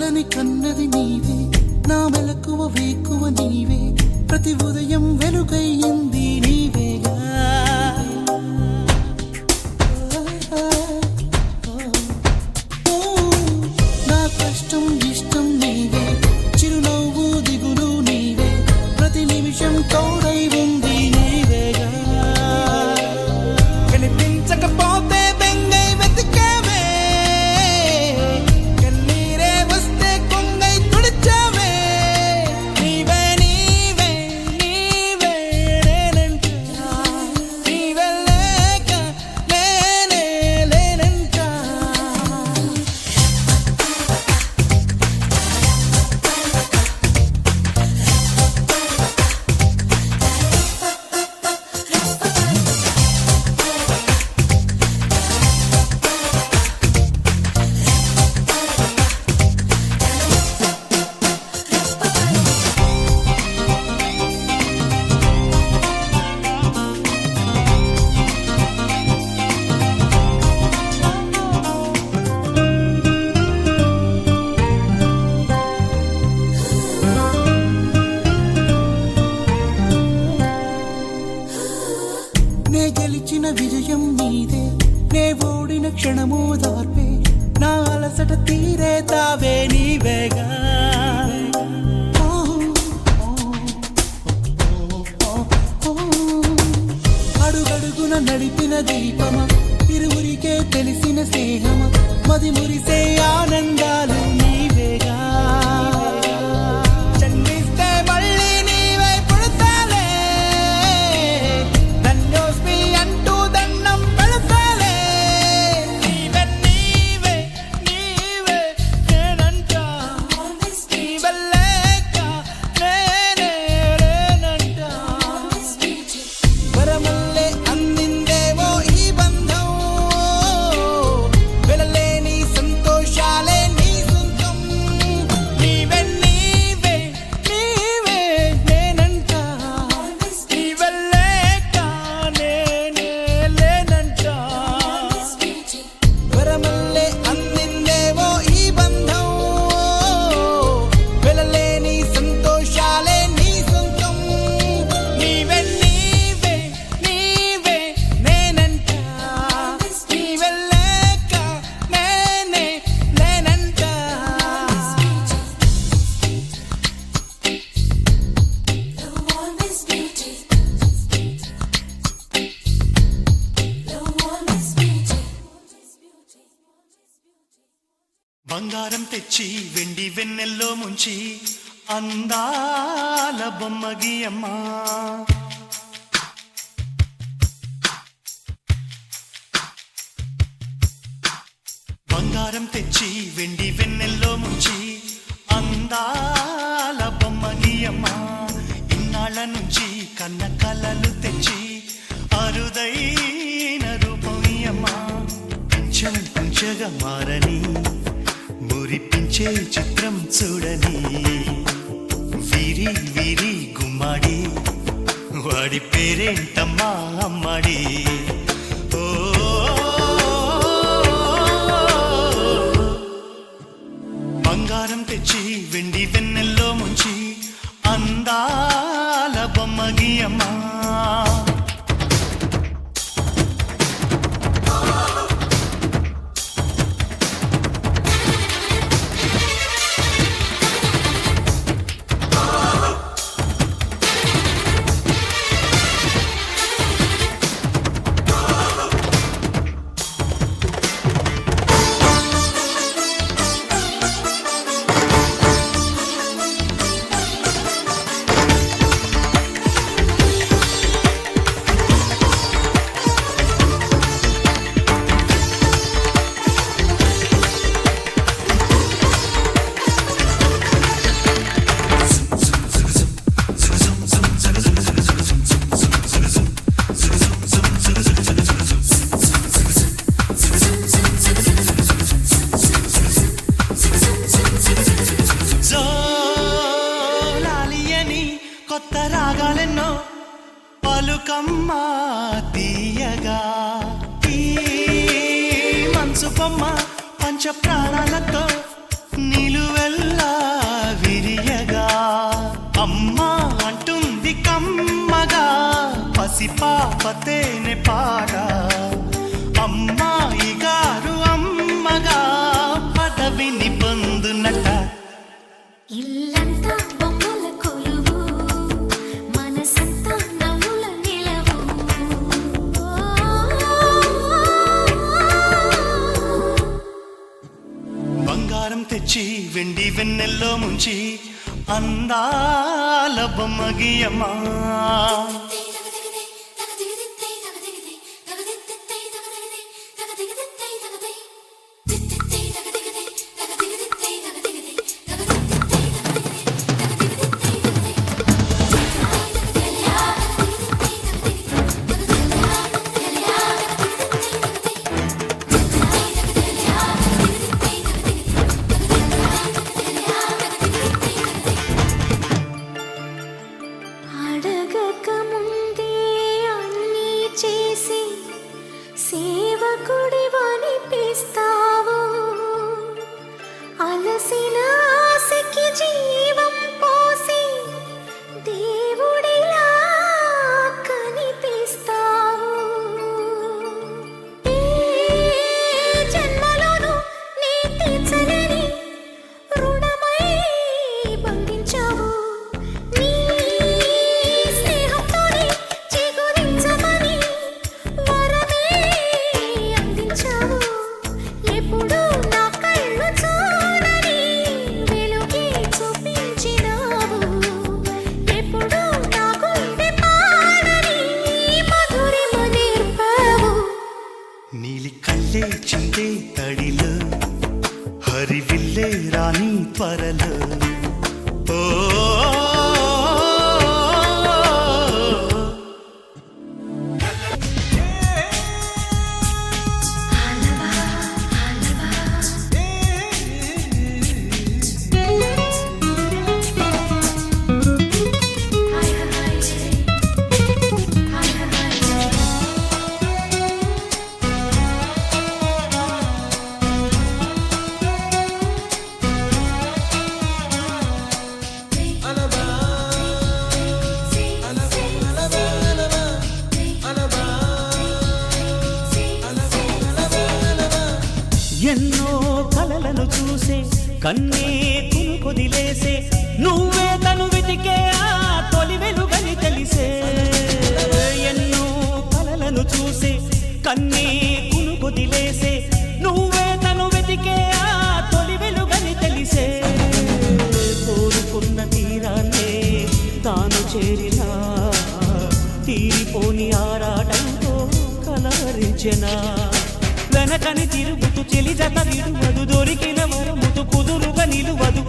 కలలని కన్నది నీవే, నా మెలకువ వేకువ నీవే, ప్రతి ఉదయం వెలుగయ్యింది నీవేగా. నా కష్టం ఇష్టం నీవే, చిరునవ్వు దిగులు నీవే, ప్రతి నిమిషం తోడై ఉంది నీవేగా. కనిపించకపోతే బెంగై వెతికావే, కన్నీరే వస్తే కొంగై తుడిచావే. నీవే నీవే నీవే నేనంట, నీవే లేక నేనే లేనంట. నే గెలిచిన విజయం నీదే, నే ఓడిన క్షణమో దార్పే, నా అలసట తీరే తావే నీవేగా. అడుగడుగున నడిపిన దీపమ, ఇరువురికే తెలిసిన స్నేహమ, మది మురిసే ఆనందాలు నీవేగా. జన్మిస్తే మళ్ళీ నీవై పుడతాలే, ధన్యోస్మి అంటూ దండం పెడతాలే. నీవే నీవే నీవే నేనంట, నీవే లేక నేనే లేనంట. వరమల్లే అందిందేవో ఈ బంధం, వెలలేని సంతోషాలే నీ సొంతం. నీవే నీవే నీవే నేనంట, నీవే లేక నేనే లేనంట. వరమల్లే అందిందేవో ఈ బంధం, వెలలేని సంతోషాలే నీ సొంతం. నీవే నీవే నీవే నేనంట, నీవే లేక నేనే లేనంట. బంగారం తెచ్చి వెండి వెన్నెల్లో ముంచి అందాల బొమ్మ గీయమ్మా. బంగారం తెచ్చి వెండి వెన్నెల్లో ముంచి అందాల బొమ్మ గీయమ్మా. ఇన్నాళ్ళ నుంచి కన్న కలలు తెచ్చి అరుదైన రూపం ఇయ్యమ్మా. కొంచెం కొంచెంగా మారని మురిపించే చిత్రం చూడని, వీరి వీరి గుమ్మాడి, వాడి పేరేంటమ్మా అమ్మాడి. ఓ బంగారం తెచ్చి వెండి వెన్నెల్లో ముంచి అందాల బొమ్మ గీయమ్మా. పలుకమ్మ తీయగా ఈ మనసు బొమ్మ పంచ ప్రాణాలతో నిలువెల్ల పసి పాప తేనె పాట అమ్మాయి గారు అమ్మగా పదవిని పొందునట. ఇల్లంతా బొమ్మల కొలువు, మనసంతా నవ్వుల నిలవు. బంగారం తెచ్చి వెండి వెన్నెల్లో ముంచి అందాల బొమ్మ గీయమ్మా. అడగక ముందే అన్నీ చేసి సేవకుడివనిపిస్తావు. అలసిన ఆశకి జీవం పోసి దేవుడిలా కనిపిస్తావు. ఏ జన్మలోనూ నీ తీర్చలేని రుణమై బంధించావు. నీ స్నేహంతోనే చిగురించమని వరమే అందించావు. ఎప్పుడూ నా కళ్ళు చూడని వెలుగే చూపించినావు. ఎప్పుడూ నా గుండె పాడని మధురిమ నేర్పావు. నీలి కళ్ళే చిందే తడిలో హరివిల్లే రాణి త్వరలో. ఓ ఎన్నో కలలను చూసే కన్నే కొదిలేసే నువ్వే తను వెతికే ఆ తొలి వెలుగని తెలిసే. ఎన్నో కలలను చూసే కన్నే కొదిలేసే నువ్వే తను వెతికే ఆ తొలి వెలుగని తెలిసే. కోరుకున్న తీరాన్నే తాను చేరినా తీరిపోని ఆరాటంతో కలవరించెనా. వెనకని తిరుగుతూ చెలి జత విడువదు, దొరికిన వరముతు కుదురుగా నిలువదు.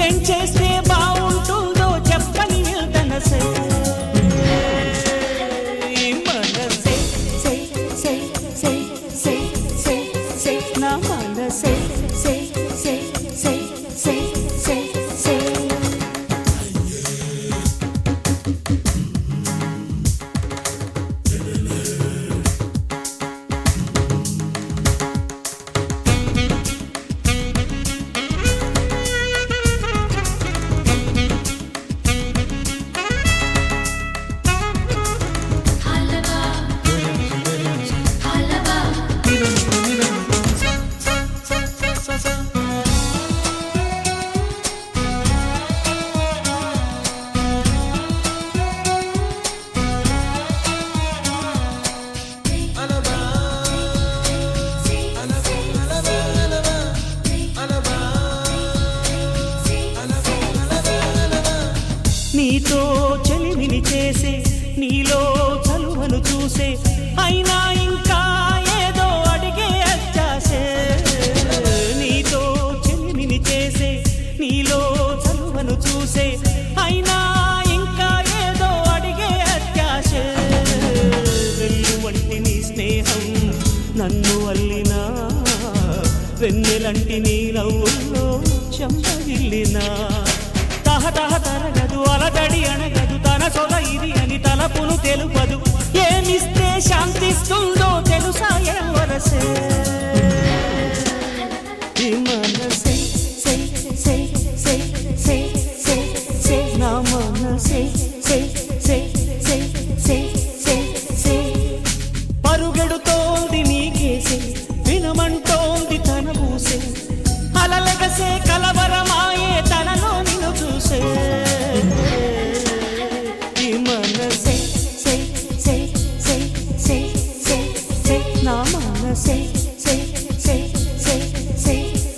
ఏం చేస్తే బాగుంటుందో చెప్పని మనసే మనసే సై సై సై సై సై సై నా మనసే సై సై సై సై సై సై. నీతో చెలిమిని చేసే నీలో చలువను చూసే అయినా ఇంకా ఏదో అడిగే అచ్చాసే. నీతో చెలిమిని చేసే నీలో చలువను చూసే అయినా ఇంకా ఏదో అడిగే అత్యాసే. వెన్ను వంటి నీ స్నేహం నన్ను అల్లినా, వెన్నెలంటి నీ నవ్వుల్లో చెంపగిల్లినా. తహతహ తరగదు అలజడి అనగదు, తన సొల ఇది అని తలపును తెలుపదు. ఏమిస్తే శాంతిస్తుందో తెలుసా ఎవరసే మనసే సై సై సై సై సై సై నా మనసే